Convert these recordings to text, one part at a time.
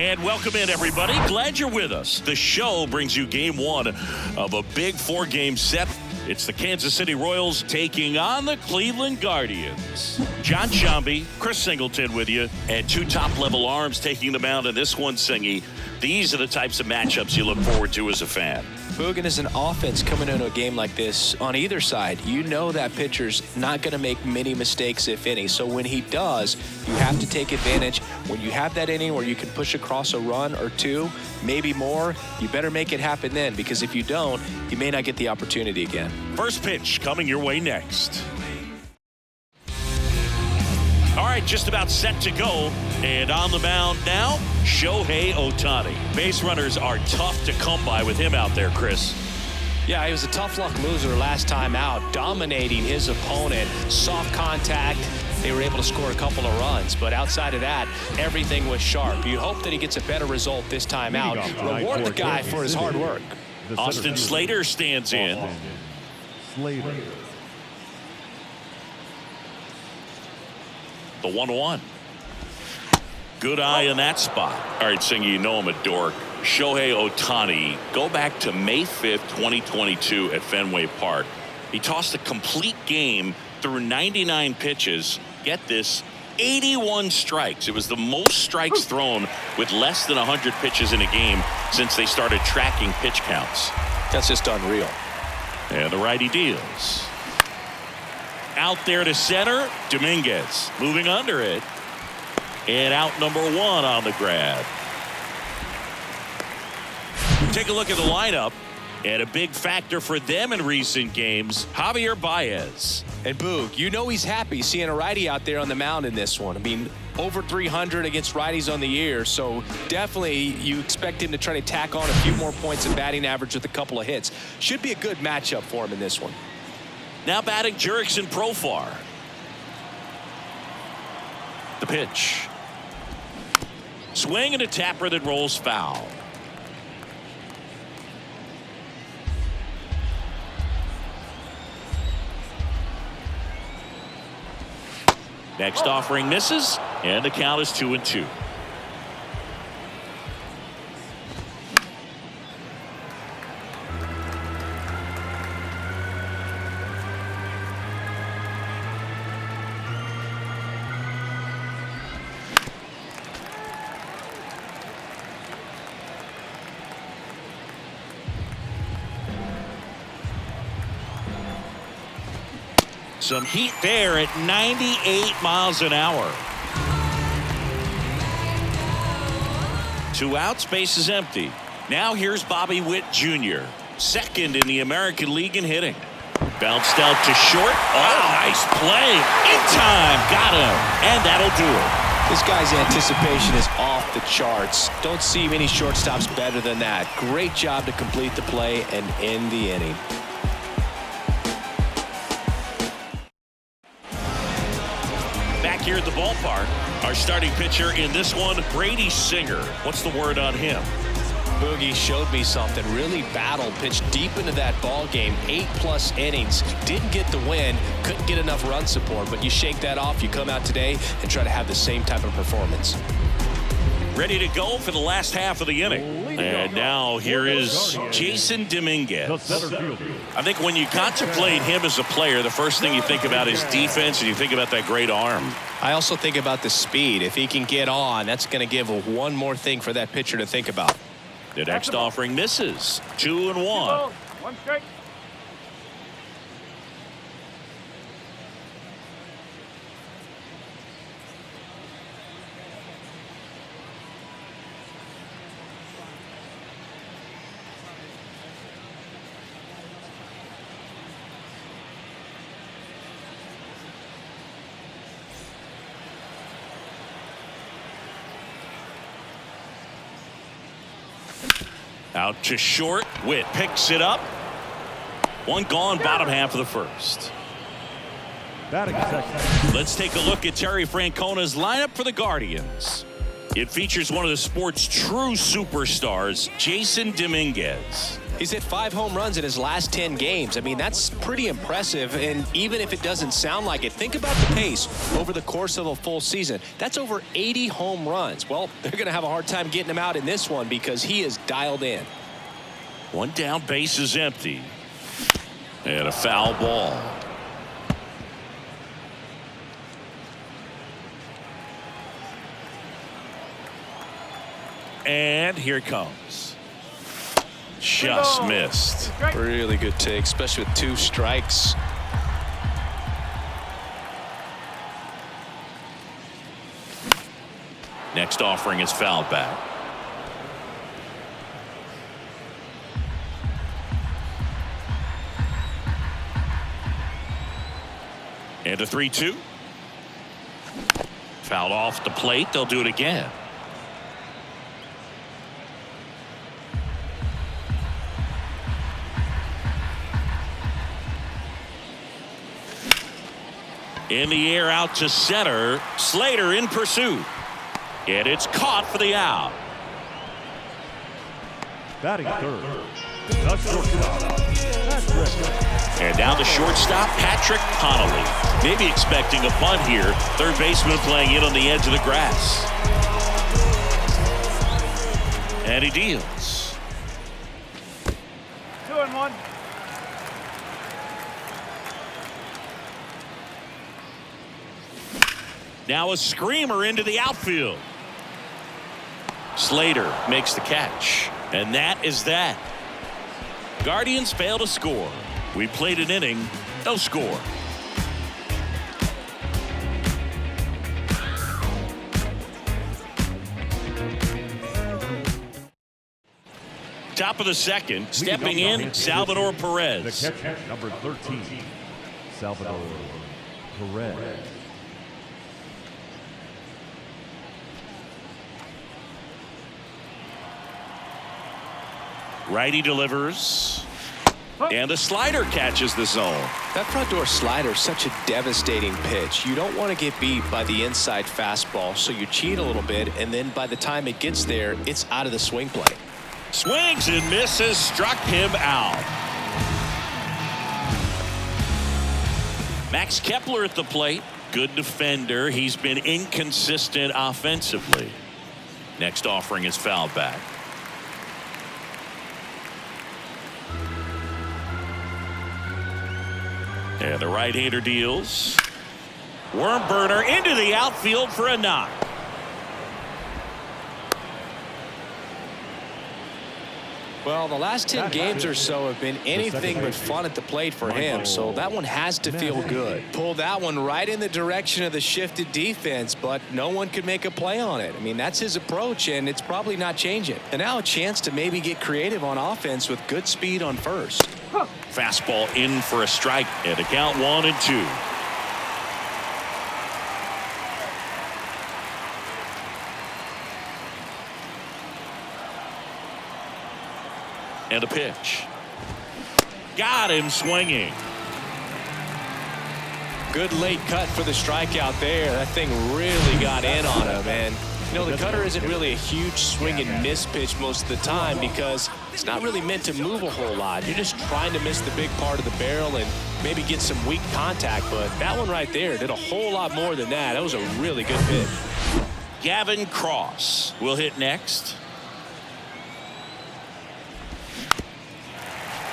And welcome in, everybody. Glad you're with us. The show brings you game one of a big four-game set. It's the Kansas City Royals taking on the Cleveland Guardians. John Sciambi, Chris Singleton with you, and two top-level arms taking the mound in this one, Singy. These are the types of matchups you look forward to as a fan. Boogan, is an offense coming into a game like this on either side. You know that pitcher's not going to make many mistakes, if any. So when he does, you have to take advantage. When you have that inning where you can push across a run or two, maybe more, you better make it happen then, because if you don't, you may not get the opportunity again. First pitch coming your way next. All right, just about set to go. And on the mound now, Shohei Ohtani. Base runners are tough to come by with him out there, Chris. Yeah, he was a tough luck loser last time out, dominating his opponent. Soft contact. They were able to score a couple of runs, but outside of that, everything was sharp. You hope that he gets a better result this time out. Reward the guy for his hard work. Austin Slater stands in. The 1-1. Good eye in that spot. All right, Singy, you know I'm a dork. Shohei Ohtani, go back to May 5th, 2022 at Fenway Park. He tossed a complete game through 99 pitches. Get this, 81 strikes. It was the most strikes thrown with less than 100 pitches in a game since they started tracking pitch counts. That's just unreal. And the righty deals. Out there to center, Dominguez moving under it. And out number one on the grab. Take a look at the lineup. And a big factor for them in recent games, Javier Baez. And Boog, you know he's happy seeing a righty out there on the mound in this one. I mean, over 300 against righties on the year, so definitely you expect him to try to tack on a few more points in batting average with a couple of hits. Should be a good matchup for him in this one. Now batting Jurickson Profar. The pitch. Swing and a tapper that rolls foul. Next offering misses, and the count is 2-2. Some heat there at 98 miles an hour. 2 outs, base is empty. Now here's Bobby Witt Jr., second in the American League in hitting. Bounced out to short. Oh, nice play. In time. Got him. And that'll do it. This guy's anticipation is off the charts. Don't see many shortstops better than that. Great job to complete the play and end the inning. Back here at the ballpark, our starting pitcher in this one, Brady Singer. What's the word on him? Boogie showed me something. Really battled, pitched deep into that ball game. 8+ innings. Didn't get the win. Couldn't get enough run support. But you shake that off. You come out today and try to have the same type of performance. Ready to go for the last half of the inning. And now here is Jason Dominguez. I think when you contemplate him as a player, the first thing you think about is defense, and you think about that great arm. I also think about the speed. If he can get on, that's going to give one more thing for that pitcher to think about. The next offering misses. 2-1. One strike. Out to short. Witt picks it up. One gone, bottom half of the first. Let's take a look at Terry Francona's lineup for the Guardians. It features one of the sport's true superstars, Jason Dominguez. He's hit 5 home runs in his last 10 games. I mean, that's pretty impressive. And even if it doesn't sound like it, think about the pace over the course of a full season. That's over 80 home runs. Well, they're going to have a hard time getting him out in this one because he is dialed in. One down, base is empty. And a foul ball. And here it comes. Just missed. Really good take, especially with 2 strikes. Next offering is fouled back. And a 3-2. Fouled off the plate. They'll do it again. In the air out to center. Slater in pursuit. And it's caught for the out. Batting third, the shortstop, Patrick. And now the shortstop, Patrick Connolly. Maybe expecting a bunt here. Third baseman playing in on the edge of the grass. And he deals. 2-1. Now a screamer into the outfield. Slater makes the catch. And that is that. Guardians fail to score. We played an inning, no score. Top of the second, stepping in, Salvador Perez. The catcher, number 13, Salvador Perez. Righty delivers. And the slider catches the zone. That front door slider is such a devastating pitch. You don't want to get beat by the inside fastball, so you cheat a little bit, and then by the time it gets there, it's out of the swing plane. Swings and misses, struck him out. Max Kepler at the plate. Good defender. He's been inconsistent offensively. Next offering is fouled back. And the right-hander deals. Worm burner into the outfield for a knock. Well, the last 10 games or so have been anything but fun at the plate for him, so that one has to feel good. Pulled that one right in the direction of the shifted defense, but no one could make a play on it. I mean, that's his approach, and it's probably not changing. And now a chance to maybe get creative on offense with good speed on first. Fastball in for a strike, and the count 1-2. And a pitch. Got him swinging. Good late cut for the strikeout there. That thing really got in on him, and you know, the cutter isn't really a huge swing and miss pitch most of the time because it's not really meant to move a whole lot. You're just trying to miss the big part of the barrel and maybe get some weak contact, but that one right there did a whole lot more than that. That was a really good pitch. Gavin Cross will hit next.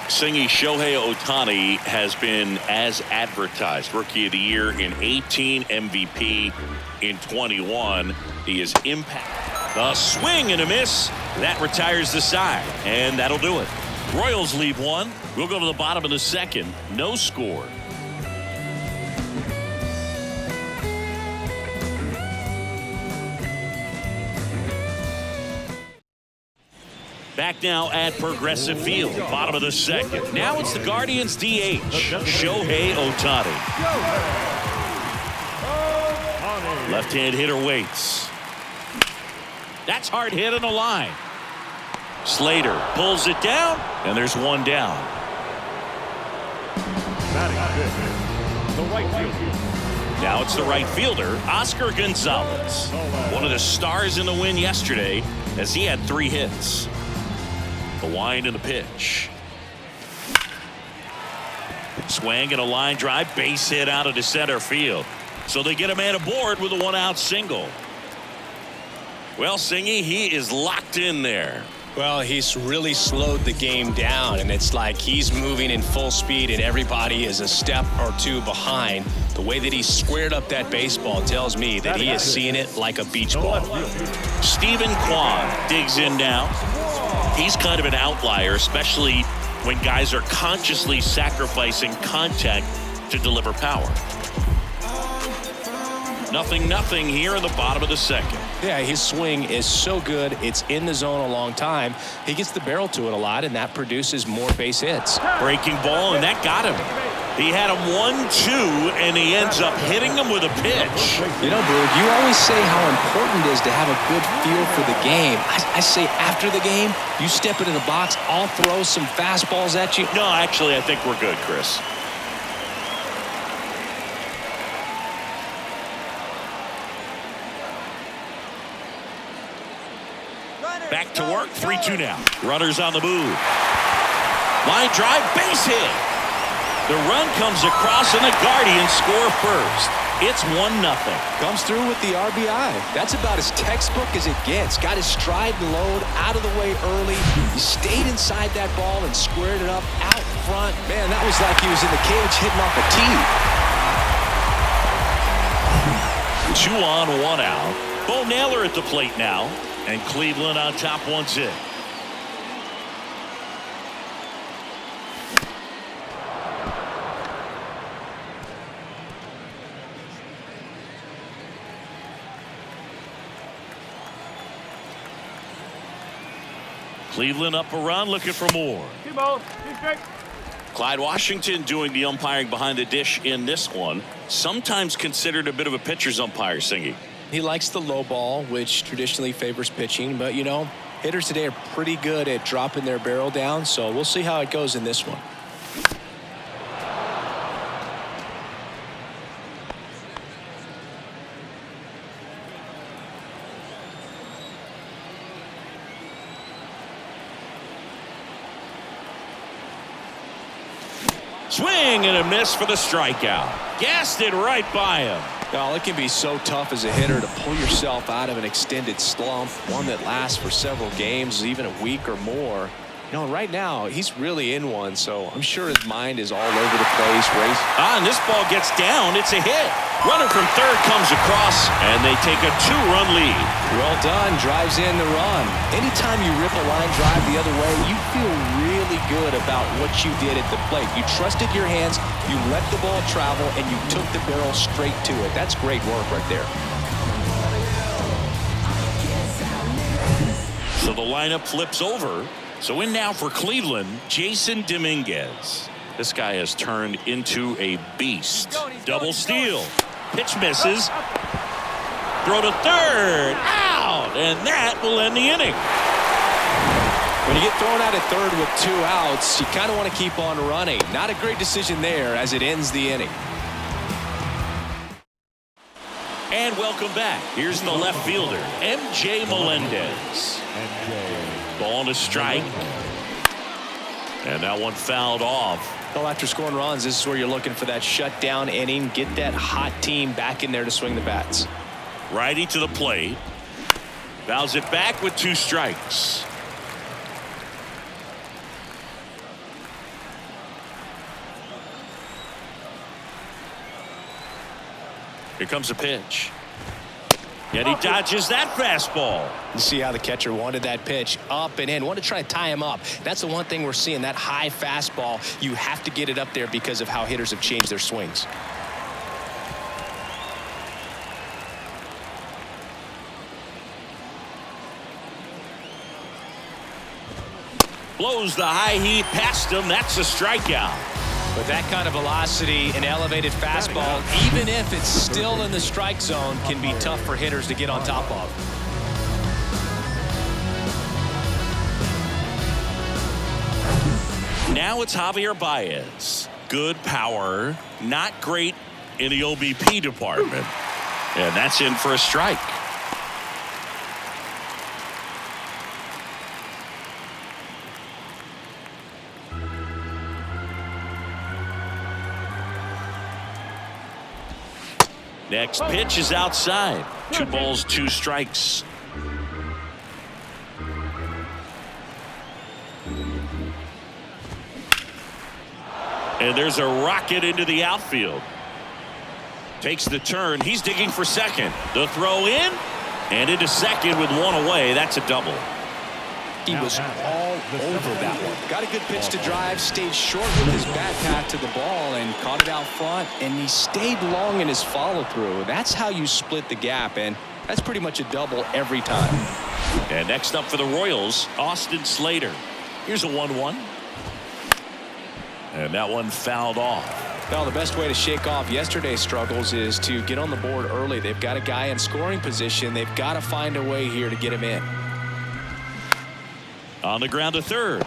Singy, Shohei Ohtani has been as advertised. Rookie of the Year in 18, MVP in 21. He is impact. A swing and a miss. That retires the side, and that'll do it. Royals leave one. We'll go to the bottom of the second. No score. Back now at Progressive Field, bottom of the second. Now it's the Guardians DH, Shohei Ohtani. Left-hand hitter waits. That's hard hit on the line. Slater pulls it down, and there's one down. The right fielder. Now it's the right fielder, Oscar Gonzalez. One of the stars in the win yesterday as he had 3 hits. The wind and the pitch. Swing and a line drive, base hit out into center field. So they get a man aboard with a 1-out single. Well, Singy, he is locked in there. Well, he's really slowed the game down, and it's like he's moving in full speed, and everybody is a step or two behind. The way that he squared up that baseball tells me that he is seeing it like a beach ball. Stephen Kwan digs in now. He's kind of an outlier, especially when guys are consciously sacrificing contact to deliver power. 0-0 here in the bottom of the second. Yeah, his swing is so good. It's in the zone a long time. He gets the barrel to it a lot, and that produces more base hits. Breaking ball, and that got him. He had him 1-2, and he ends up hitting him with a pitch. You know, Boog, you always say how important it is to have a good feel for the game. I say after the game, you step into the box, I'll throw some fastballs at you. No, actually, I think we're good, Chris. Back to work, 3-2 now. Runners on the move. Line drive, base hit. The run comes across and the Guardians score first. It's 1-0. Comes through with the RBI. That's about as textbook as it gets. Got his stride and load out of the way early. He stayed inside that ball and squared it up out front. Man, that was like he was in the cage hitting off a tee. 2 on, 1 out. Bo Naylor at the plate now. And Cleveland on top 1-0. Cleveland up a run, looking for more. Clyde Washington doing the umpiring behind the dish in this one. Sometimes considered a bit of a pitcher's umpire, Singy. He likes the low ball, which traditionally favors pitching. But, you know, hitters today are pretty good at dropping their barrel down. So we'll see how it goes in this one. Swing and a miss for the strikeout. Gassed it right by him. Well, it can be so tough as a hitter to pull yourself out of an extended slump, one that lasts for several games, even a week or more. You know, right now, he's really in one, so I'm sure his mind is all over the place. And this ball gets down. It's a hit. Runner from third comes across, and they take a 2-run lead. Well done. Drives in the run. Anytime you rip a line drive the other way, you feel really good about what you did at the plate. You trusted your hands, you let the ball travel, and you took the barrel straight to it. That's great work right there. So the lineup flips over. So in now for Cleveland, Jason Dominguez. This guy has turned into a beast. Double steal. Pitch misses. Throw to third. Out. And that will end the inning. When you get thrown out at third with 2 outs, you kind of want to keep on running. Not a great decision there as it ends the inning. And welcome back. Here's the left fielder, MJ Melendez. Ball to strike. And that one fouled off. Well, after scoring runs, this is where you're looking for that shutdown inning. Get that hot team back in there to swing the bats. Righty to the plate. Fouls it back with 2 strikes. Here comes a pitch. And he dodges that fastball. You see how the catcher wanted that pitch up and in. Want to try to tie him up. That's the one thing we're seeing, that high fastball. You have to get it up there because of how hitters have changed their swings. Blows the high heat past him. That's a strikeout. With that kind of velocity, an elevated fastball, even if it's still in the strike zone, can be tough for hitters to get on top of. Now it's Javier Baez. Good power, not great in the OBP department. And that's in for a strike. Next pitch is outside. 2 balls, 2 strikes. And there's a rocket into the outfield. Takes the turn. He's digging for second. The throw in and into second with 1 away. That's a double. He was all over that one. Got a good pitch to drive, stayed short with his bat path to the ball and caught it out front, and he stayed long in his follow through. That's how you split the gap, and that's pretty much a double every time. And next up for the Royals, Austin Slater. Here's a 1-1. And that one fouled off. Well, the best way to shake off yesterday's struggles is to get on the board early. They've got a guy in scoring position. They've got to find a way here to get him in. On the ground to third.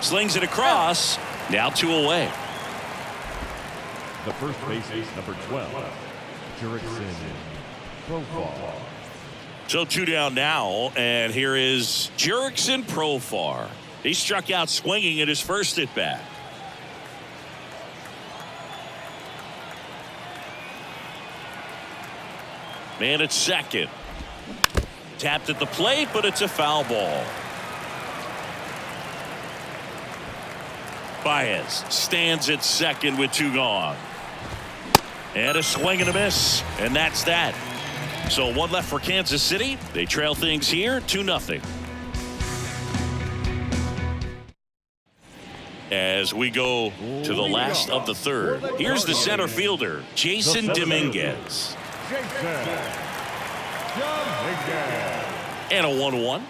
Slings it across. Now 2 away. The first baseman, number 12, Jurickson Profar. So 2 down now, and here is Jurickson Profar. He struck out swinging at his first at bat. Man at second. Tapped at the plate, but it's a foul ball. Baez stands at second with 2 gone. And a swing and a miss. And that's that. So 1 left for Kansas City. They trail things here 2-0. As we go to the last of the third. Here's the center fielder, Jason Dominguez. And a 1-1.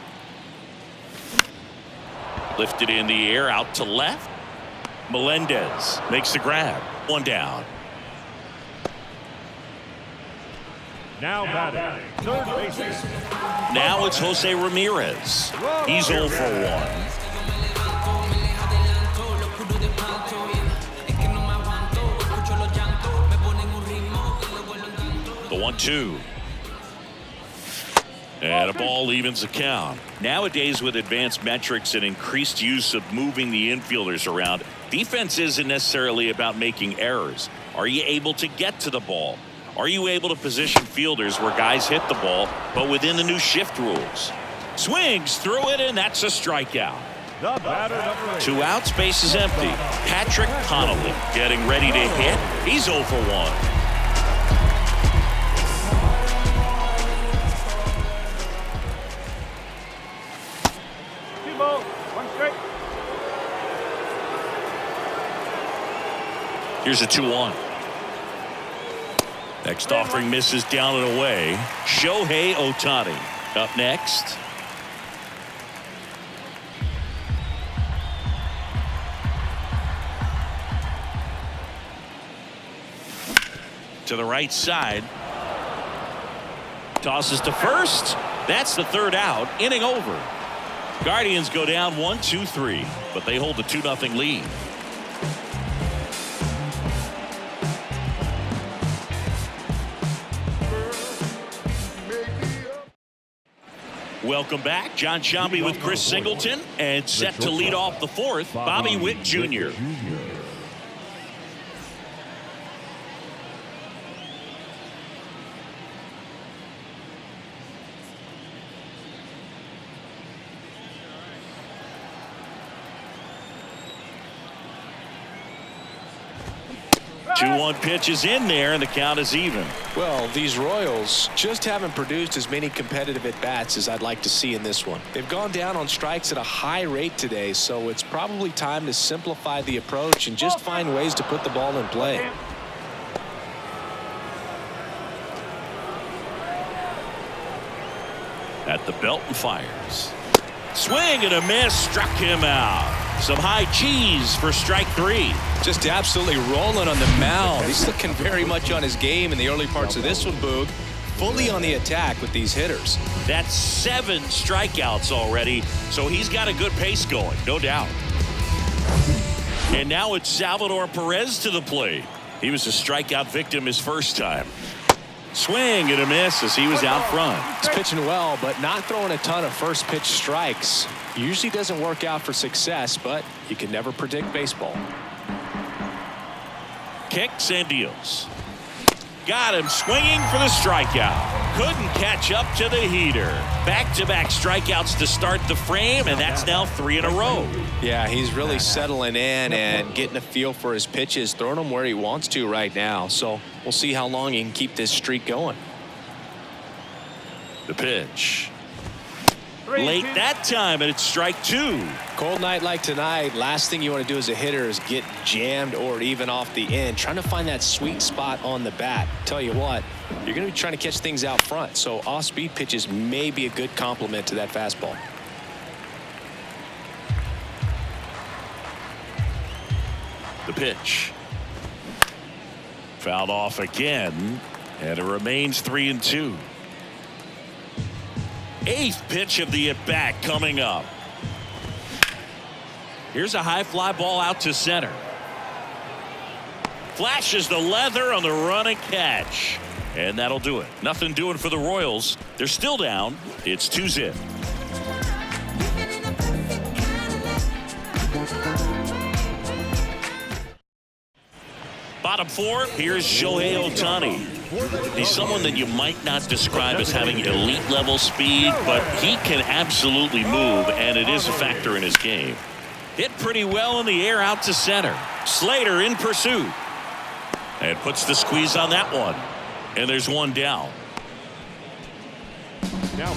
Lifted in the air out to left. Melendez makes the grab. 1 down. Now batting, third baseman. Now it's Jose Ramirez. He's 0 for 1. The 1-2. And a ball evens the count. Nowadays, with advanced metrics and increased use of moving the infielders around, defense isn't necessarily about making errors. Are you able to get to the ball? Are you able to position fielders where guys hit the ball, but within the new shift rules? Swings through it, and that's a strikeout. The batter, number 8. 2 outs, base is empty. Patrick Connolly getting ready to hit. He's 0 for 1. Here's a 2-1. Next offering misses down and away. Shohei Ohtani up next. To the right side. Tosses to first. That's the 3rd out. Inning over. Guardians go down 1-2-3, but they hold the 2-0 lead. Welcome back. John Sciambi with Chris Singleton, and set to lead off the 4th, Bobby Witt Jr. 2-1 pitch is in there, and the count is even. Well, these Royals just haven't produced as many competitive at-bats as I'd like to see in this one. They've gone down on strikes at a high rate today, so it's probably time to simplify the approach and just find ways to put the ball in play. At the belt and fires. Swing and a miss, struck him out. Some high cheese for strike 3. Just absolutely rolling on the mound. He's looking very much on his game in the early parts of this one, Boog. Fully on the attack with these hitters. That's 7 strikeouts already, so he's got a good pace going, no doubt. And now it's Salvador Perez to the plate. He was a strikeout victim his first time. Swing and a miss as he was out front. He's pitching well, but not throwing a ton of first pitch strikes. Usually doesn't work out for success, but you can never predict baseball. Kicks and deals. got him swinging for the strikeout. Couldn't catch up to the heater. Back-to-back strikeouts to start the frame, and that's now 3 in a row. Yeah, he's really settling in and getting a feel for his pitches, throwing them where he wants to right now. So we'll see how long he can keep this streak going. The pitch. Late that time, and it's strike 2. Cold night like tonight, last thing you want to do as a hitter is get jammed or even off the end, trying to find that sweet spot on the bat. Tell you what, you're going to be trying to catch things out front, so off-speed pitches may be a good complement to that fastball. The pitch. Fouled off again, and it remains 3-2. 8th pitch of the at-bat coming up. Here's a high fly ball out to center. Flashes the leather on the running catch. And that'll do it. Nothing doing for the Royals. They're still down. It's 2-0. Bottom 4, here's Shohei Ohtani. He's someone that you might not describe as having elite level speed, but he can absolutely move, and it is a factor in his game. Hit pretty well in the air out to center. Slater in pursuit. And puts the squeeze on that one. And there's one down. Now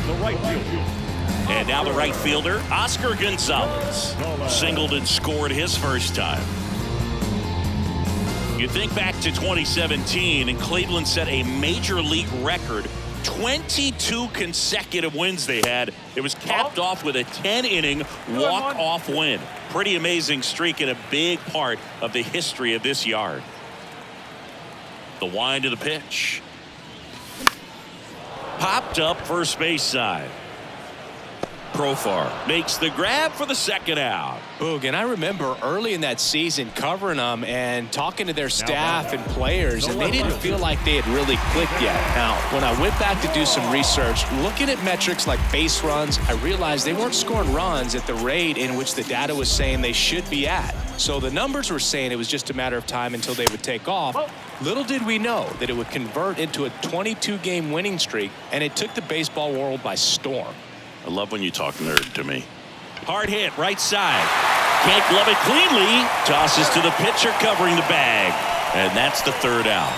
the right fielder. And now the right fielder, Oscar Gonzalez. Singled and scored his first time. You think back to 2017, and Cleveland set a major league record. 22 consecutive wins they had. It was capped off with a 10-inning walk-off win. Pretty amazing streak and a big part of the history of this yard. The wind of the pitch. Popped up first base side. Profar makes the grab for the second out. Boog, and I remember early in that season covering them and talking to their staff and players, and they didn't feel like they had really clicked yet. Now, when I went back to do some research, looking at metrics like base runs, I realized they weren't scoring runs at the rate in which the data was saying they should be at. So the numbers were saying it was just a matter of time until they would take off. Little did we know that it would convert into a 22-game winning streak, and it took the baseball world by storm. I love when you talk nerd to me. Hard hit right side. Can't glove it cleanly. Tosses to the pitcher covering the bag. And that's the third out.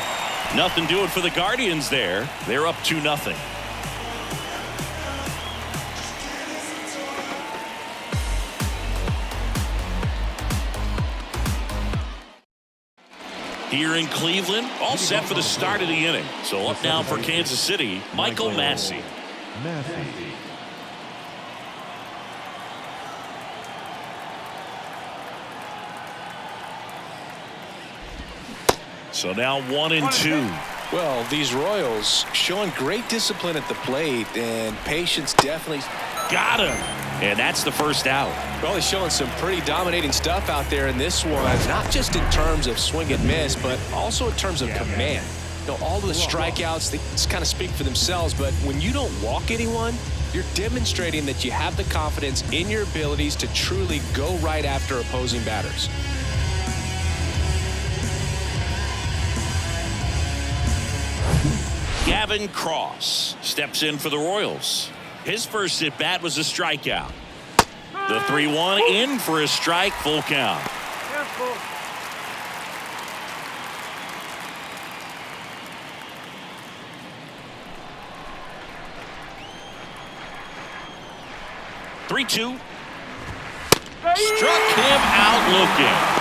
Nothing doing for the Guardians there. They're up 2-0. Here in Cleveland, all set for the start of the inning. So up now for Kansas City, Michael Massey. So now 1-2. Well, these Royals showing great discipline at the plate, and patience definitely. Got him. And that's the first out. Well, he's showing some pretty dominating stuff out there in this one, not just in terms of swing and miss, but also in terms of command. You know, all of the strikeouts, they just kind of speak for themselves, but when you don't walk anyone, you're demonstrating that you have the confidence in your abilities to truly go right after opposing batters. Gavin Cross steps in for the Royals. His first at-bat was a strikeout. The 3-1 in for a strike, full count. Careful. 3-2. Struck him out looking.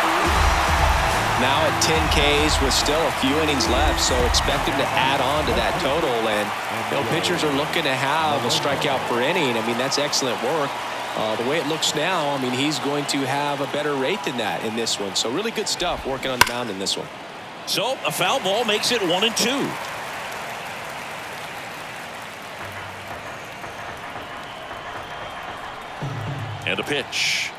Now at 10 Ks with still a few innings left, so expect him to add on to that total. And you know, pitchers are looking to have a strikeout per inning. I mean, that's excellent work. The way it looks now, I mean, he's going to have a better rate than that in this one. So really good stuff working on the mound in this one. So a foul ball makes it 1-2. And a pitch.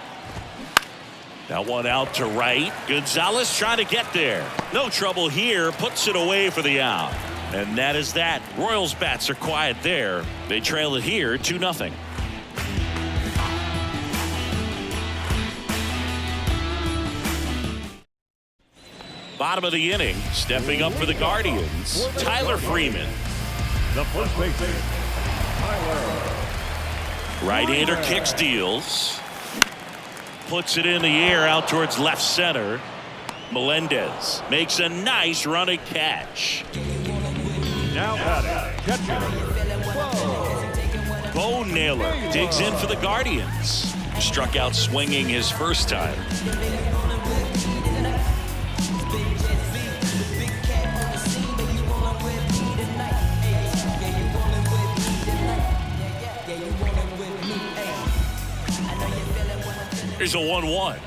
Now one out to right. Gonzalez trying to get there. No trouble here. Puts it away for the out. And that is that. Royals bats are quiet there. They trail it here 2-0. Bottom of the inning, stepping up for the Guardians, Tyler Freeman. The first baseman, Tyler. Right-hander kicks, deals. Puts it in the air out towards left center. Melendez makes a nice running catch. Now batting, catcher. Bo Naylor digs in for the Guardians. Struck out swinging his first time. Here's a 1-1.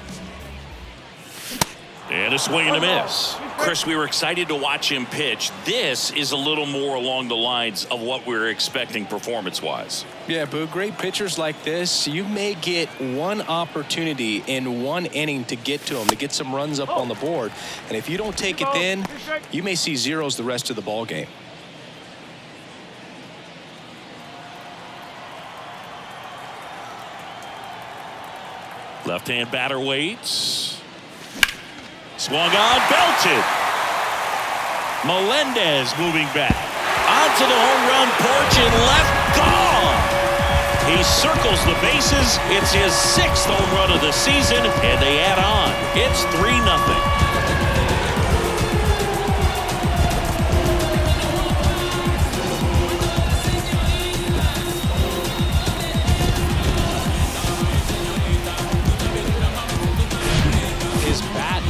And a swing and a miss. Chris, we were excited to watch him pitch. This is a little more along the lines of what we were expecting performance-wise. Yeah, Boo, great pitchers like this, you may get one opportunity in one inning to get to them, to get some runs up on the board. And if you don't take it then, you may see zeros the rest of the ball game. Left-hand batter waits. Swung on, belted. Melendez moving back. Onto the home run porch and left, gone. He circles the bases. It's his 6th home run of the season, and they add on. It's 3-0.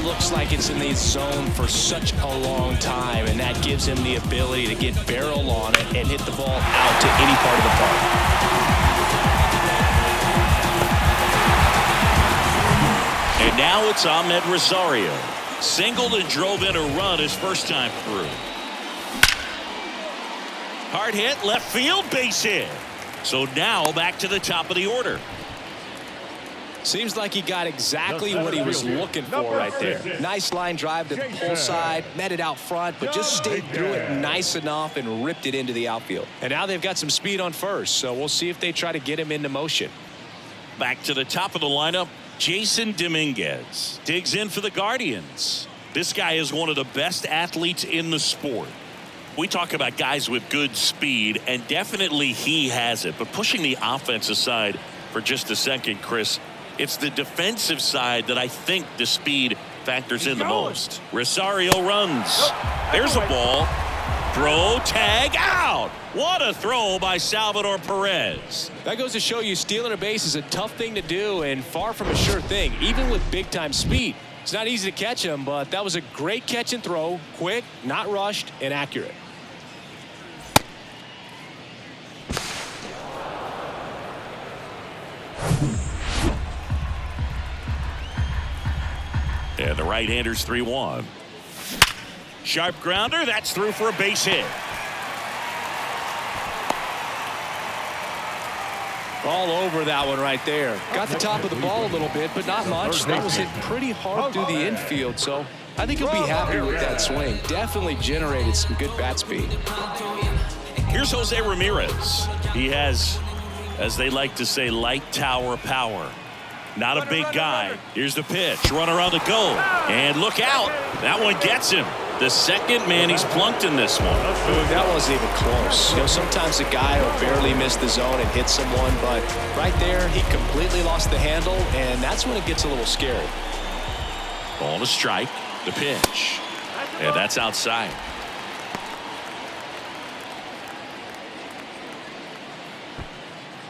Looks like it's in the zone for such a long time, and that gives him the ability to get barrel on it and hit the ball out to any part of the park. And now it's Ahmed Rosario. Singled and drove in a run his first time through. Hard hit, left field, base hit. So now back to the top of the order. Seems like he got exactly what he was looking for right there. Nice line drive to the pull side, met it out front, but just stayed through it nice enough and ripped it into the outfield. And now they've got some speed on first, so we'll see if they try to get him into motion. Back to the top of the lineup, Jason Dominguez digs in for the Guardians. This guy is one of the best athletes in the sport. We talk about guys with good speed, and definitely he has it. But pushing the offense aside for just a second, Chris, it's the defensive side that I think the speed factors in the most. Rosario runs. There's a ball. Throw, tag, out. What a throw by Salvador Perez. That goes to show you stealing a base is a tough thing to do and far from a sure thing, even with big-time speed. It's not easy to catch him, but that was a great catch and throw. Quick, not rushed, and accurate. And the right-hander's 3-1. Sharp grounder. That's through for a base hit. All over that one right there. Got the top of the ball a little bit, but not much. That was hit pretty hard through the infield, so I think he'll be happy with that swing. Definitely generated some good bat speed. Here's Jose Ramirez. He has, as they like to say, light tower power. Not a big guy. Here's the pitch. Runner on the go. And look out. That one gets him. The second man he's plunked in this one. That wasn't even close. You know, sometimes a guy will barely miss the zone and hit someone, but right there, he completely lost the handle, and that's when it gets a little scary. Ball to strike. The pitch. And that's outside.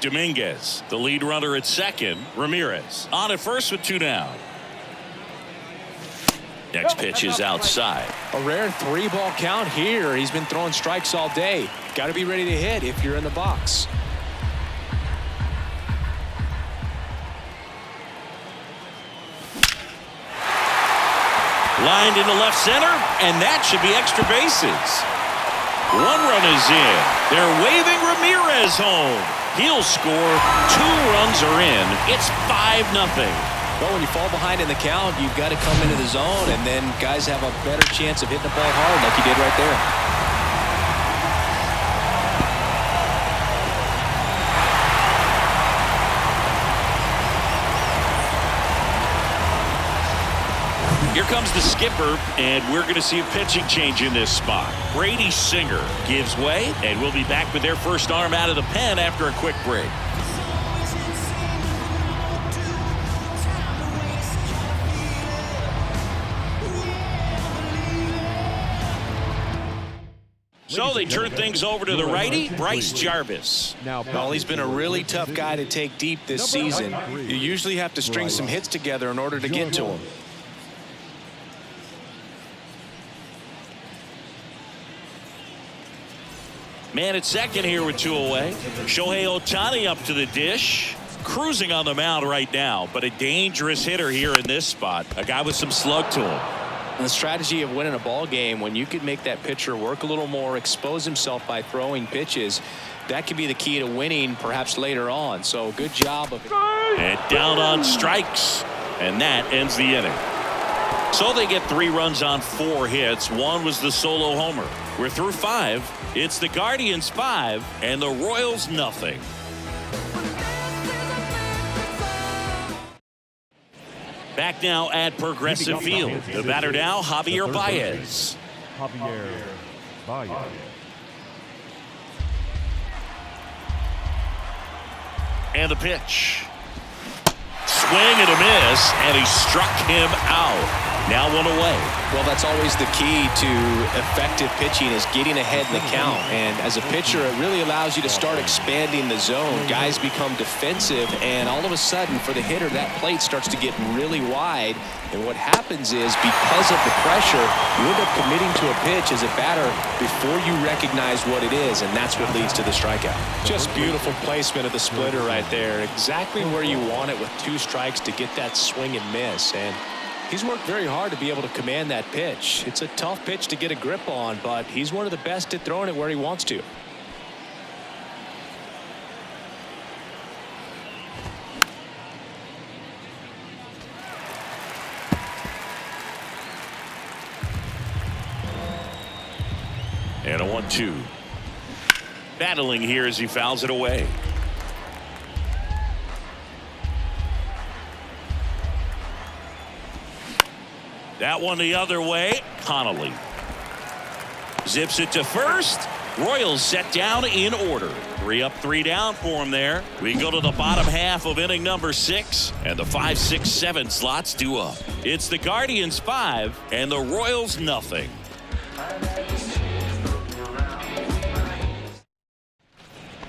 Dominguez, the lead runner at second. Ramirez on at first with 2 down. Next pitch is outside. A rare 3-ball count here. He's been throwing strikes all day. Got to be ready to hit if you're in the box. Lined into left center, and that should be extra bases. 1 run is in. They're waving Ramirez home. He'll score. 2 runs are in. It's 5-0. Well, when you fall behind in the count, you've got to come into the zone, and then guys have a better chance of hitting the ball hard like you did right there. Here Here comes the skipper, and we're going to see a pitching change in this spot. Brady Singer gives way, and we'll be back with their first arm out of the pen after a quick break. So they turn things over to the righty, Bryce Jarvis. Well, he's been a really tough guy to take deep this season. You usually have to string some hits together in order to get to him. Man at second here with 2 away. Shohei Ohtani up to the dish. Cruising on the mound right now, but a dangerous hitter here in this spot. A guy with some slug to him. And the strategy of winning a ball game, when you can make that pitcher work a little more, expose himself by throwing pitches, that could be the key to winning perhaps later on. So good job of it. And down on strikes, and that ends the inning. So they get 3 runs on 4 hits. 1 was the solo homer. We're through 5. It's the Guardians 5 and the Royals nothing. Back now at Progressive Field. The batter now, Javier Baez. Javier Baez. And the pitch. Swing and a miss, and he struck him out. Now 1 away. Well, that's always the key to effective pitching, is getting ahead in the count. And as a pitcher, it really allows you to start expanding the zone. Guys become defensive, and all of a sudden, for the hitter, that plate starts to get really wide. And what happens is, because of the pressure, you end up committing to a pitch as a batter before you recognize what it is, and that's what leads to the strikeout. Just beautiful placement of the splitter right there. Exactly where you want it with 2 strikes to get that swing and miss. And he's worked very hard to be able to command that pitch. It's a tough pitch to get a grip on, but he's one of the best at throwing it where he wants to. And a 1-2. Battling here as he fouls it away. That one the other way. Connolly zips it to first. Royals set down in order. 3 up, 3 down for him there. We go to the bottom half of inning number 6, and the 5, 6, 7 slots due up. It's the Guardians 5 and the Royals nothing.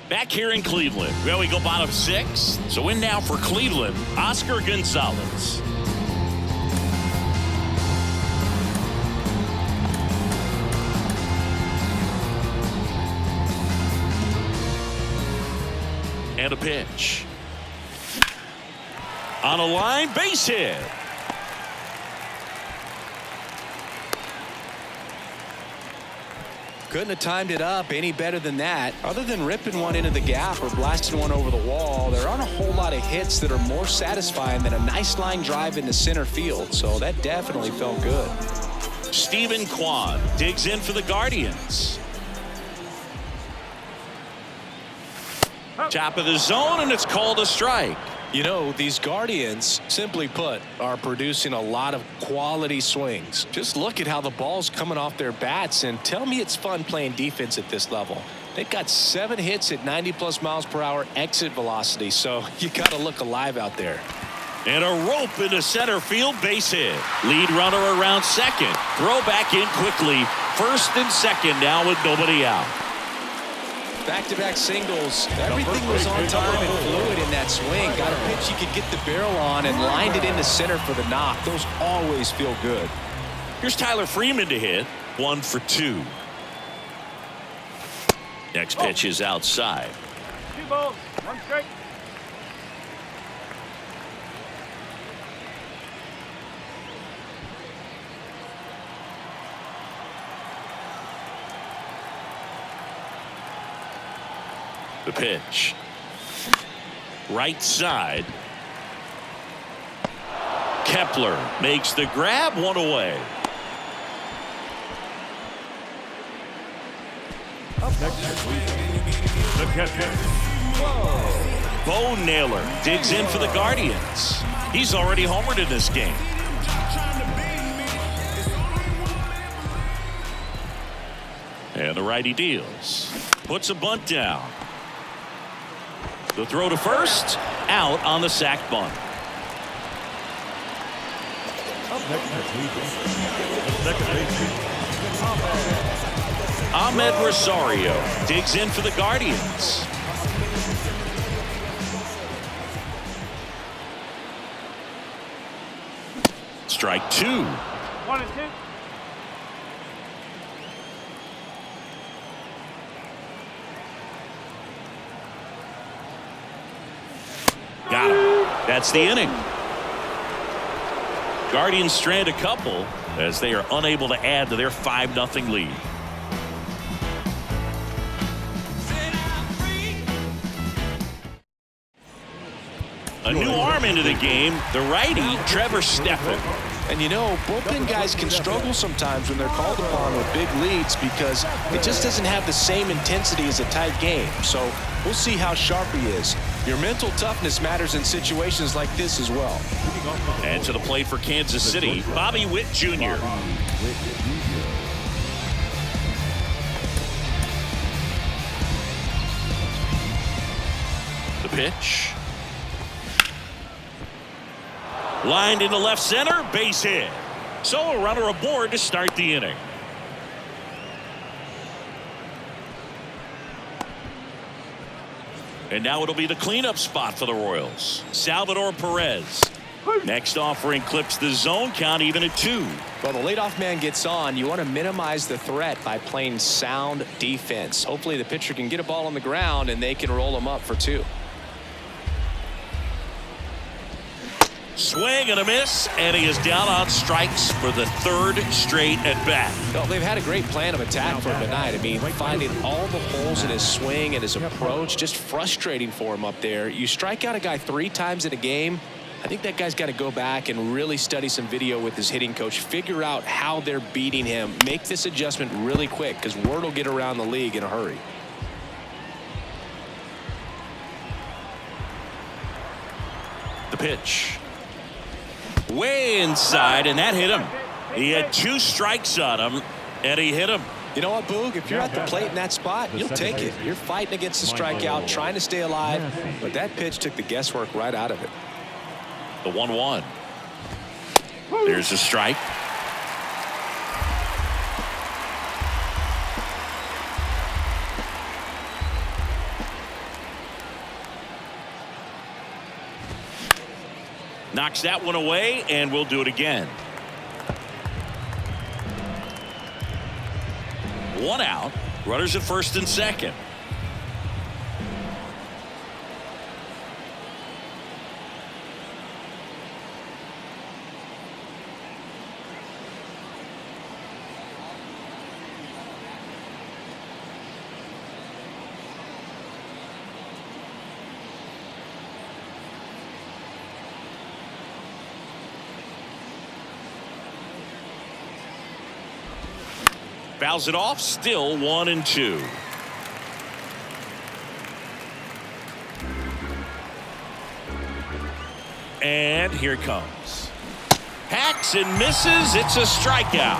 Back here in Cleveland. Well, we go bottom 6. So in now for Cleveland, Oscar Gonzalez. And a pitch. On a line, base hit. Couldn't have timed it up any better than that. Other than ripping one into the gap or blasting one over the wall, there aren't a whole lot of hits that are more satisfying than a nice line drive into center field. So that definitely felt good. Stephen Kwan digs in for the Guardians. Top of the zone, and it's called a strike. You know, these Guardians, simply put, are producing a lot of quality swings. Just look at how the ball's coming off their bats, and tell me it's fun playing defense at this level. They've got 7 hits at 90+ miles per hour exit velocity, so you got to look alive out there. And a rope into center field, base hit. Lead runner around second. Throw back in quickly. First and second now with nobody out. Back-to-back singles. Everything was on time and fluid in that swing. Got a pitch you could get the barrel on and lined it into center for the knock. Those always feel good. Here's Tyler Freeman to hit. 1 for 2. Next pitch is outside. 2 balls, 1 strike. The pitch. Right side. Kepler makes the grab, 1 away. Up next this week, the catcher. Bo Naylor digs in for the Guardians. He's already homered in this game. And the righty deals. Puts a bunt down. The throw to first. Out on the sac bunt. Up next the second baseman, Ahmed Rosario digs in for the Guardians. Strike two. 1 and 2. Got him. That's the inning. Guardians strand a couple as they are unable to add to their 5-0 lead. A new arm into the game, the righty, Trevor Stephan. And you know, bullpen guys can struggle sometimes when they're called upon with big leads because it just doesn't have the same intensity as a tight game. So we'll see how sharp he is. Your mental toughness matters in situations like this as well. And to the plate for Kansas City, Bobby Witt Jr. The pitch. Lined into left center, base hit. So a runner aboard to start the inning. And now it'll be the cleanup spot for the Royals. Salvador Perez. Next offering clips the zone count even at 2. Well, the leadoff man gets on. You want to minimize the threat by playing sound defense. Hopefully the pitcher can get a ball on the ground and they can roll him up for 2. Swing and a miss, and he is down on strikes for the 3rd straight at bat. Well, they've had a great plan of attack for him tonight. I mean, finding all the holes in his swing and his approach, just frustrating for him up there. You strike out a guy 3 times in a game, I think that guy's got to go back and really study some video with his hitting coach, figure out how they're beating him, make this adjustment really quick because word will get around the league in a hurry. The pitch. Way inside, and that hit him. He had 2 strikes on him, and he hit him. You know what, Boog? If you're at the plate in that spot, you'll take it. You're fighting against the strikeout, trying to stay alive, but that pitch took the guesswork right out of it. The 1-1. There's a strike. Knocks that one away, and we'll do it again. 1 out. Runners at first and second. Fouls it off, still 1-2. And here it comes. Hacks and misses. It's a strikeout.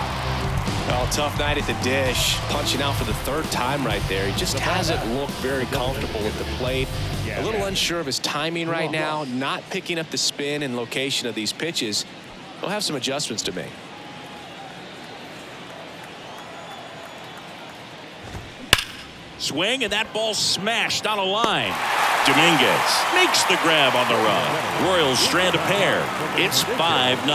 Oh, tough night at the dish. Punching out for the 3rd time right there. He just hasn't looked very comfortable at the plate. A little unsure of his timing right now. Not picking up the spin and location of these pitches. He'll have some adjustments to make. Swing, and that ball smashed on a line. Dominguez makes the grab on the run. Royals strand a pair. It's 5-0.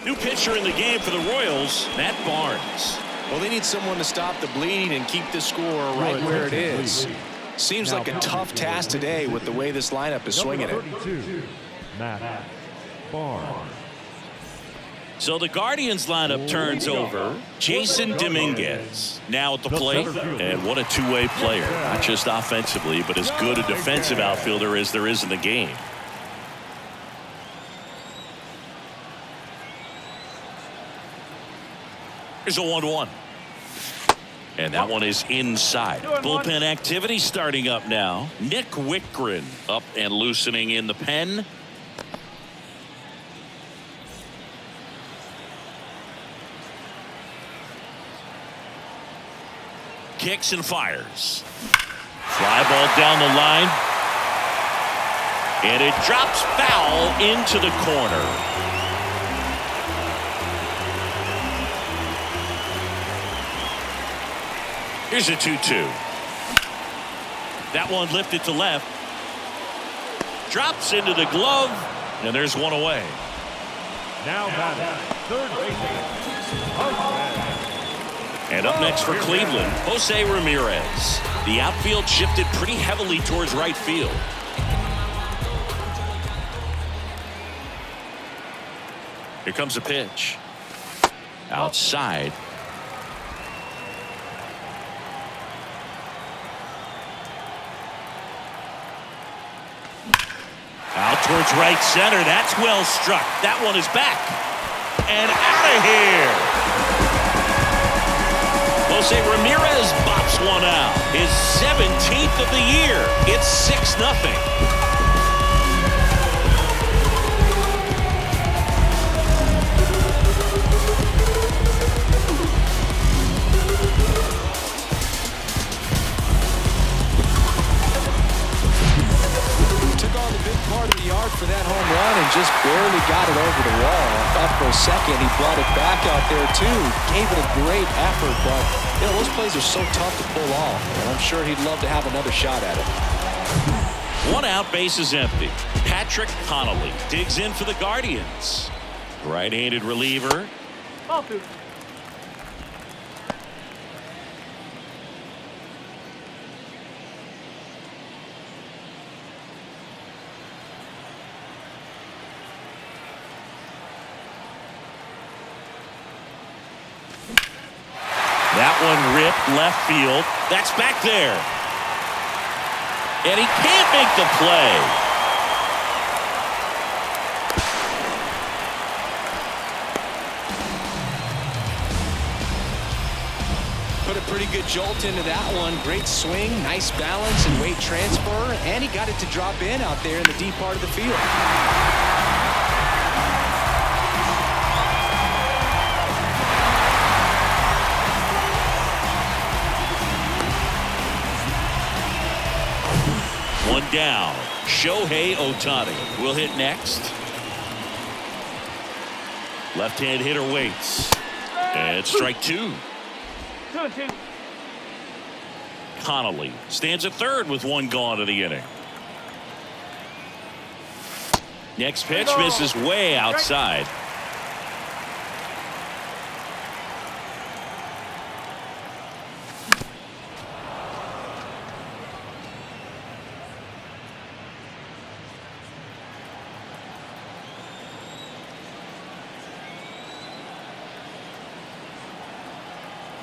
New pitcher in the game for the Royals, Matt Barnes. Well, they need someone to stop the bleeding and keep the score right where it is. Seems like a tough task today with the way this lineup is swinging it. 32, Matt Barnes. So the Guardians lineup turns over. Jason Dominguez now at the plate. And what a two-way player. Not just offensively, but as good a defensive outfielder as there is in the game. Here's a 1-1. And that one is inside. Bullpen activity starting up now. Nick Wittgren up and loosening in the pen. kicks and fires. Fly ball down the line. And it drops foul into the corner. Here's a 2-2. That one lifted to left. Drops into the glove. And there's one away. Now batting, third baseman. And up next for Cleveland, Jose Ramirez. The outfield shifted pretty heavily towards right field. Here comes a pitch. Outside. Out towards right center. That's well struck. That one is back. And out of here. Jose Ramirez bops one out. His 17th of the year. It's 6-0. For that home run and just barely got it over the wall. I thought for a second he brought it back out there too. Gave it a great effort, but you know, those plays are so tough to pull off, and I'm sure he'd love to have another shot at it. One out, base is empty. Patrick Connolly digs in for the Guardians. Right-handed reliever. Ball two. That one ripped left field. That's back there. And he can't make the play. Put a pretty good jolt into that one. Great swing, nice balance and weight transfer. And he got it to drop in out there in the deep part of the field. One down. Shohei Ohtani will hit next. Left-hand hitter waits. And strike two. 2-2. Connolly stands at third with one gone in the inning. Next pitch misses way outside.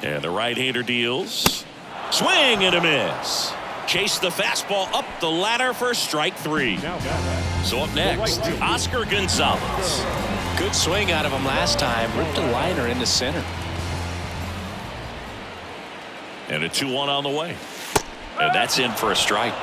And the right-hander deals. Swing and a miss. Chase the fastball up the ladder for strike three. So up next, Oscar Gonzalez. Good swing out of him last time. Ripped a liner into center. And a 2-1 on the way. And that's in for a strike.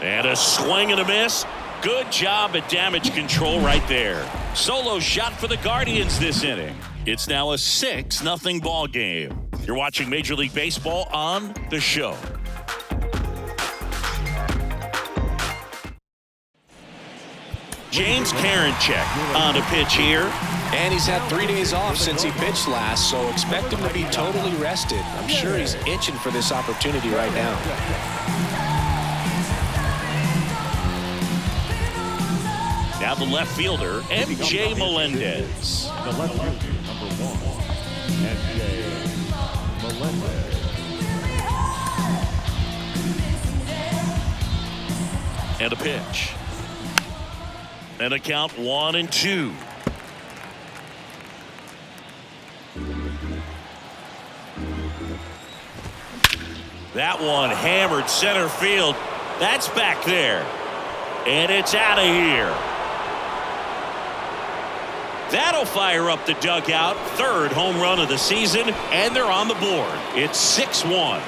And a swing and a miss. Good job at damage control right there. Solo shot for the Guardians this inning. It's now a 6-0 ball game. You're watching Major League Baseball on The Show. James Karinchak on a pitch here. And he's had 3 days off since he pitched last, so expect him to be totally rested. I'm sure he's itching for this opportunity right now. Now the left fielder, M.J. Melendez. The left fielder, number 1, M.J. Melendez. And a pitch. And a count 1-2. That one hammered center field. That's back there. And it's out of here. That'll fire up the dugout. Third home run of the season, and they're on the board. It's 6-1.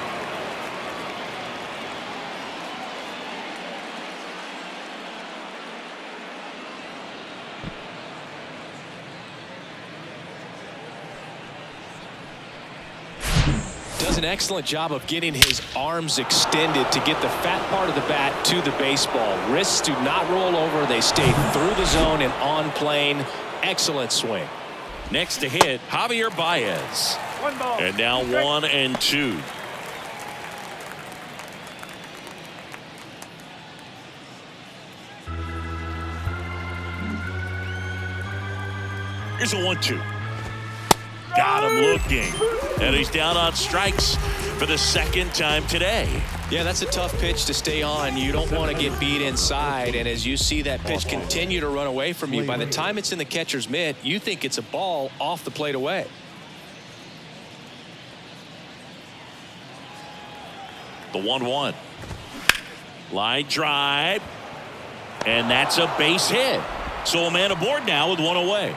Does an excellent job of getting his arms extended to get the fat part of the bat to the baseball. Wrists do not roll over. They stay through the zone and on plane. Excellent swing. Next to hit, Javier Baez. 1 ball. And now 1-2. Here's a 1-2. Got him looking. And he's down on strikes for the second time today. Yeah, that's a tough pitch to stay on. You don't want to get beat inside. And as you see that pitch continue to run away from you, by the time it's in the catcher's mitt, you think it's a ball off the plate away. The 1-1. Line drive. And that's a base hit. So a man aboard now with one away.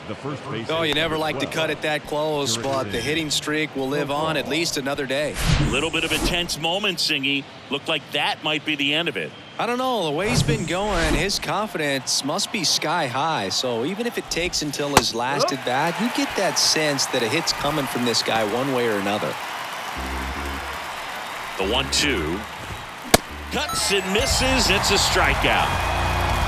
The first base. Oh, you never like to cut it that close, but the hitting streak will live on at least another day. Little bit of a tense moment, Singy. Looked like that might be the end of it. I don't know. The way he's been going, his confidence must be sky high. So even if it takes until his last at bat, you get that sense that a hit's coming from this guy one way or another. The 1-2. Cuts and misses. It's a strikeout.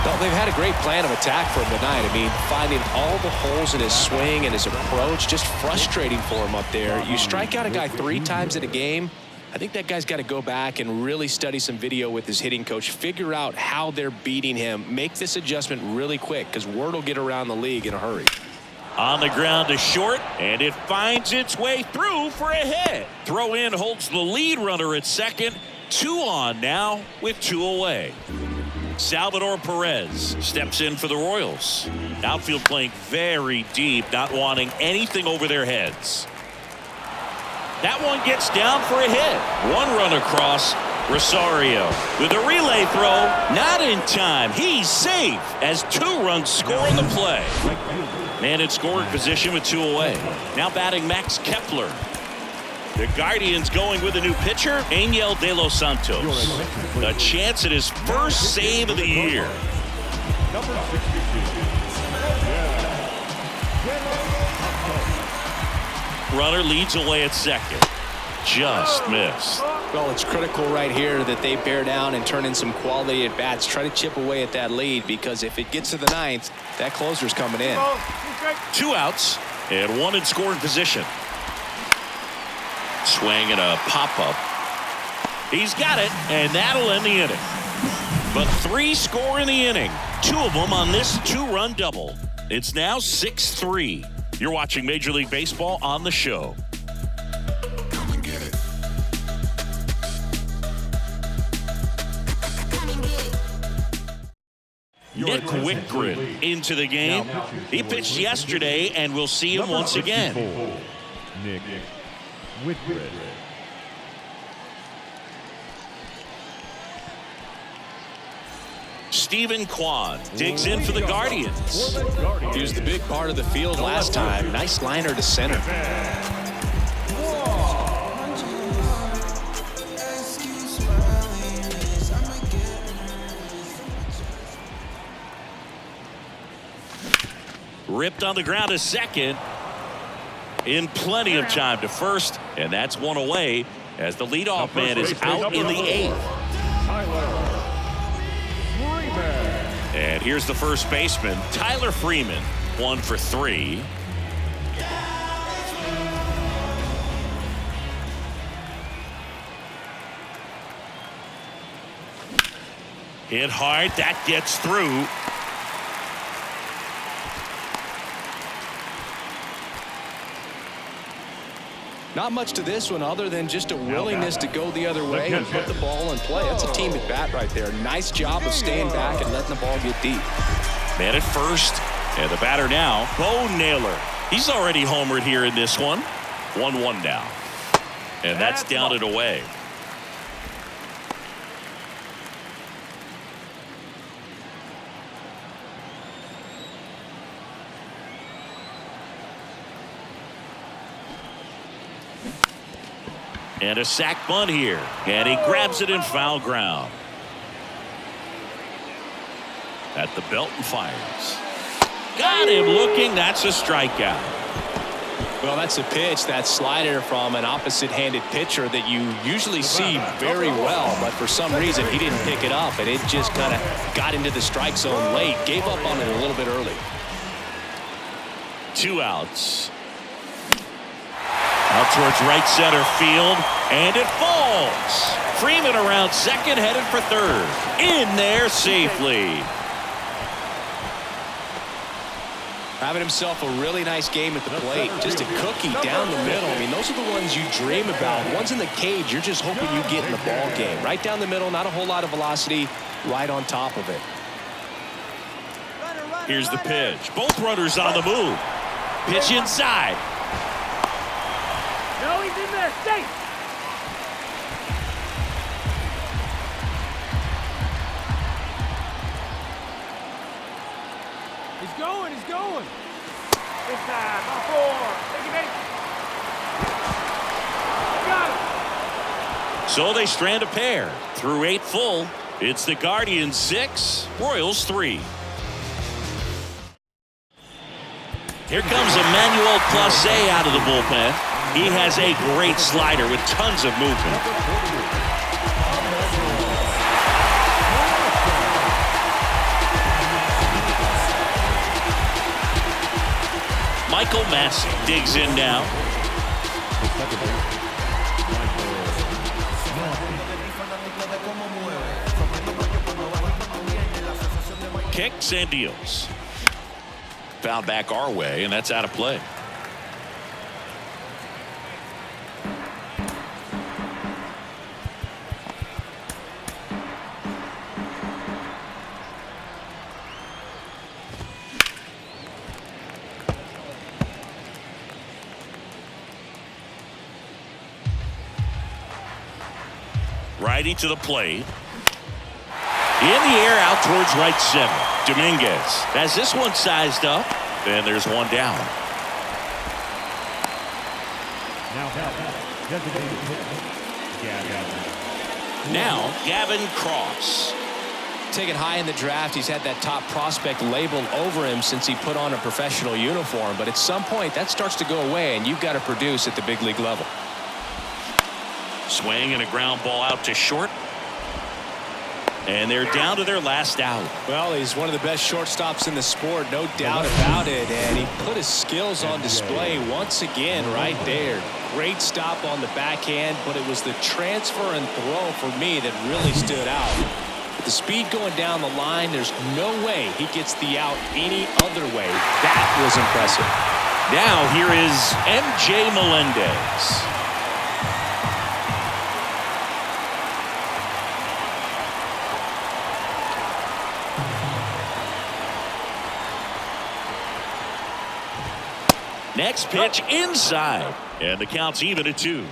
Well, they've had a great plan of attack for him tonight. I mean, finding all the holes in his swing and his approach, just frustrating for him up there. You strike out a guy 3 times in a game, I think that guy's got to go back and really study some video with his hitting coach, figure out how they're beating him, make this adjustment really quick because word will get around the league in a hurry. On the ground to short, and it finds its way through for a hit. Throw in holds the lead runner at second. 2 on now with 2 away. Salvador Perez steps in for the Royals. Outfield playing very deep, not wanting anything over their heads. That one gets down for a hit. 1 run across. Rosario with a relay throw. Not in time. He's safe as 2 runs score on the play. Man in scoring position with 2 away. Now batting Max Kepler. The Guardians going with a new pitcher, Angel De Los Santos. A chance at his first save of the year. Number 62. Runner leads away at second. Just missed. Well, it's critical right here that they bear down and turn in some quality at bats. Try to chip away at that lead because if it gets to the 9th, that closer's coming in. 2 outs and 1 in scoring position. Swing and a pop-up. He's got it, and that'll end the inning. But 3 score in the inning. 2 of them on this 2-run double. It's now 6-3. You're watching Major League Baseball on the show. Come and get it. Nick Whitgren into the game. He pitched yesterday, and we'll see him once again. Nick Whitgren. Stephen Kwan digs in for the Guardians. He was the big part of the field last time. Nice liner to center. Ripped on the ground to second. In plenty of time to first, and that's 1 away as the leadoff man is out in the 8th. And here's the first baseman, Tyler Freeman, 1 for 3. Hit hard, that gets through. Not much to this one other than just a willingness to go the other way and put the ball in play. That's a team at bat right there. Nice job of staying back and letting the ball get deep. Man at first, and the batter now, Bo Naylor. He's already homered here in this one. 1-1 now. And that's down and away. And a sac bunt here. And he grabs it in foul ground. At the belt and fires. Got him looking. That's a strikeout. Well, that's a pitch, that slider from an opposite-handed pitcher that you usually see very well, but for some reason he didn't pick it up, and it just kind of got into the strike zone late. Gave up on it a little bit early. 2 outs. Out towards right center field, and it falls. Freeman around second, headed for third. In there safely. Having himself a really nice game at the plate. Just a cookie down the middle. I mean, those are the ones you dream about. Ones in the cage, you're just hoping you get in the ball game. Right down the middle, not a whole lot of velocity, right on top of it. Here's the pitch. Both runners on the move. Pitch inside. No, he's in there. Safe. He's going. He's going. Inside. On 4. Take it, got it. So they strand a pair. Through 8 full, it's the Guardians 6, Royals 3. Here comes Emmanuel Clase out of the bullpen. He has a great slider with tons of movement. Michael Massey digs in now. Kicks and deals. Fouled back our way, and that's out of play. Righty to the plate. In the air out towards right center. Dominguez has this one sized up. And there's one down. Now Gavin Cross. Taken high in the draft, he's had that top prospect labeled over him since he put on a professional uniform. But at some point, that starts to go away, and you've got to produce at the big league level. Swing and a ground ball out to short. And they're down to their last out. Well, he's one of the best shortstops in the sport, no doubt about it. And he put his skills on display once again right there. Great stop on the backhand, but it was the transfer and throw for me that really stood out. With the speed going down the line, there's no way he gets the out any other way. That was impressive. Now here is MJ Melendez. Next pitch inside, and the count's even at 2.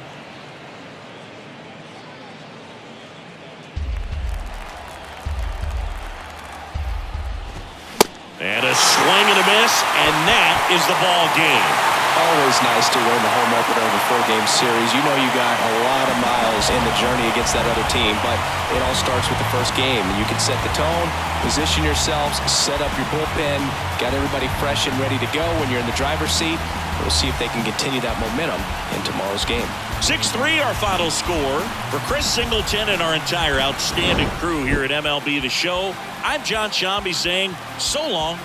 And a swing and a miss, and that is the ball game. Always nice to win the home opener of a 4-game series. You know you got a lot of miles in the journey against that other team, but it all starts with the first game. You can set the tone, position yourselves, set up your bullpen, got everybody fresh and ready to go when you're in the driver's seat. We'll see if they can continue that momentum in tomorrow's game. 6-3 our final score. For Chris Singleton and our entire outstanding crew here at MLB The Show, I'm John Shambi saying so long.